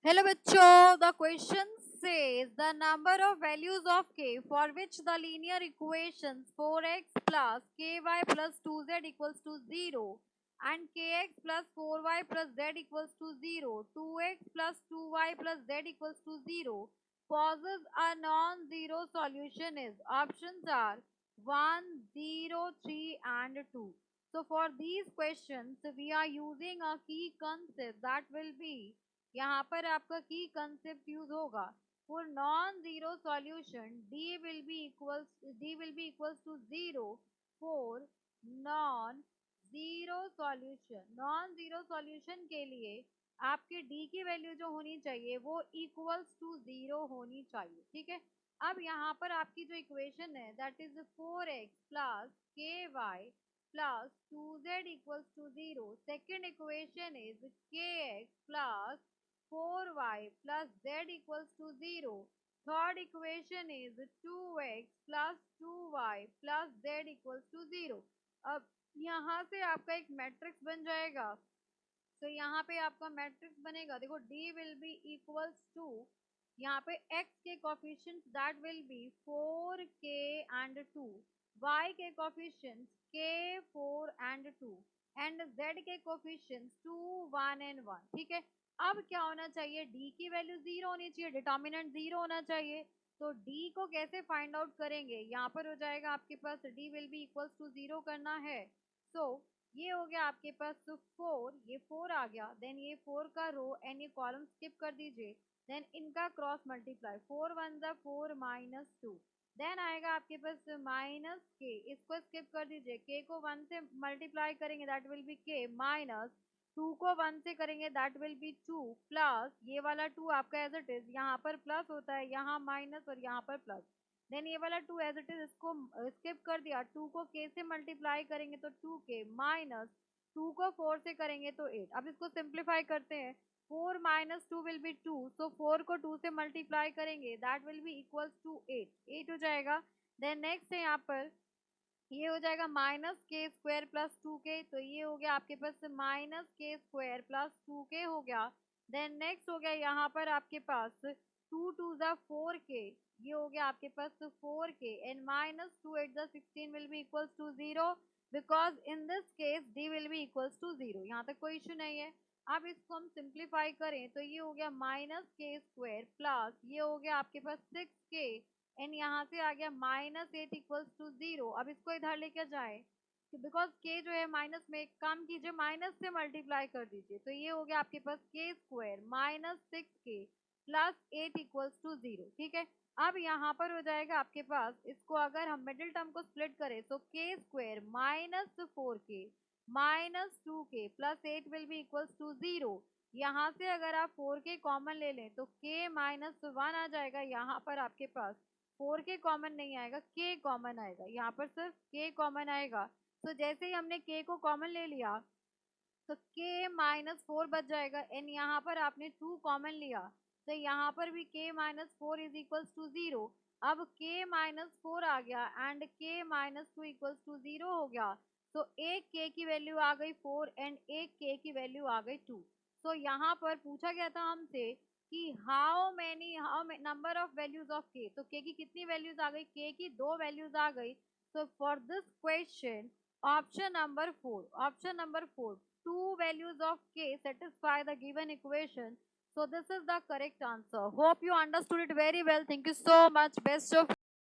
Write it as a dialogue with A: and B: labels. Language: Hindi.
A: Hello बच्चों, the question says the number of values of k for which the linear equations 4x plus ky plus 2z equals to 0 and kx plus 4y plus z equals to 0, 2x plus 2y plus z equals to 0 possess a non-zero solution is. Options are 1, 0, 3 and 2. So for these questions we are using a key concept that will be, यहाँ पर आपका की कंसेप्ट यूज होगा for non zero solution d will be equals to 0 for non zero solution के लिए आपके d की वैल्यू जो होनी चाहिए वो इक्वल्स टू 0 होनी चाहिए, ठीक है। अब यहाँ पर आपकी जो इक्वेशन है that is 4x plus k y plus 2z equals to 0। Second equation is k x plus 4y plus z equals to 0. Third equation is 2x plus 2y plus z equals to 0. अब यहाँ से आपका एक मैट्रिक्स बन जाएगा। तो यहाँ पे आपका मैट्रिक्स बनेगा, देखो d will be equals to, यहाँ पे x के coefficients that will B 4k and 2, y के coefficients k 4 and 2 and z के कोफिशिएंट्स 2 1 and 1, ठीक है। अब क्या होना चाहिए, d की वैल्यू 0 होनी चाहिए, डिटर्मिनेंट 0 होना चाहिए। तो d को कैसे फाइंड आउट करेंगे, यहाँ पर हो जाएगा आपके पास d will be equals to 0 करना है। सो ये हो गया आपके पास 4, ये 4 आ गया, देन ये 4 का रो एंड ये कॉलम स्किप कर दीजिए, देन इनका क्रॉस मल्टीप्लाई 4 1 जा 4 माइनस 2, देन आएगा आपके पास माइनस के, इसको स्किप कर दीजिए, के को 1 से मल्टीप्लाई करेंगे दैट विल बी के माइनस 2 को 1 से करेंगे दैट विल बी 2 प्लस ये वाला 2 आपका एज इट इज, यहाँ पर प्लस होता है, यहाँ माइनस और यहाँ पर प्लस, देन ये वाला 2 एज इट इज, इसको स्किप कर दिया, 2 को k से मल्टीप्लाई करेंगे तो 2k माइनस 2 को 4 से करेंगे तो 8। अब इसको सिंप्लीफाई करते हैं, 4 माइनस 2 विल बी 2, सो 4 को 2 से मल्टीप्लाई करेंगे that will be equals to 8 हो जाएगा। देन नेक्स्ट है यहाँ पर ये हो जाएगा माइनस के स्क्वायर प्लस 2k, तो ये हो गया आपके पास माइनस के स्क्वायर प्लस 2k हो गया। देन नेक्स्ट हो गया यहाँ पर आपके पास 2 2 जा 4k, ये हो गया आपके पास 4k एंड माइनस 2 8 जा 16 will be equals to 0 because in this case d will be equals to 0। यहाँ तक कोई इशू नहीं है। अब इसको हम सिंप्लीफाई करें तो ये हो गया माइनस के स्क्वायर प्लस ये हो गया आपके पास 6k एंड यहाँ से आ गया माइनस 8 इक्वल्स टू 0। अब इसको इधर लेकर जाए बिकॉज k जो है माइनस में, एक काम कीजिए माइनस से मल्टीप्लाई कर दीजिए, तो ये हो गया आपके पास k square minus 6k plus 8 equals to 0, ठीक है। अब यहाँ पर हो जाएगा आपके पास, इसको अगर हम मिडिल टर्म को स्प्लिट करें तो k square minus 4k minus 2k plus 8 will be equals to 0। यहाँ से अगर आप 4k कॉमन ले लें तो k माइनस 1 आ जाएगा, यहाँ पर आपके पास 4k कॉमन नहीं आएगा, k कॉमन आएगा, यहाँ पर सिर्फ k कॉमन आएगा। तो जैसे ही हमने k को कॉमन ले लिया तो k माइनस 4 बच जाएगा एंड यहाँ पर आपने 2 कॉमन लिया तो यहाँ पर भी k minus 4 is equals to 0। अब k माइनस 4 आ गया and k minus 2 equals to 0 हो गया, तो एक k की वैल्यू आ गई 4 एंड एक k की वैल्यू आ गई 2। तो यहाँ पर पूछा गया था हमसे कि how number of values of k, तो k की कितनी वैल्यूज आ गई, k की 2 वैल्यूज आ गई। so for this question option number 4 two values of k satisfy the given equation, so this is the correct answer. Hope you understood it very well. Thank you so much. Best of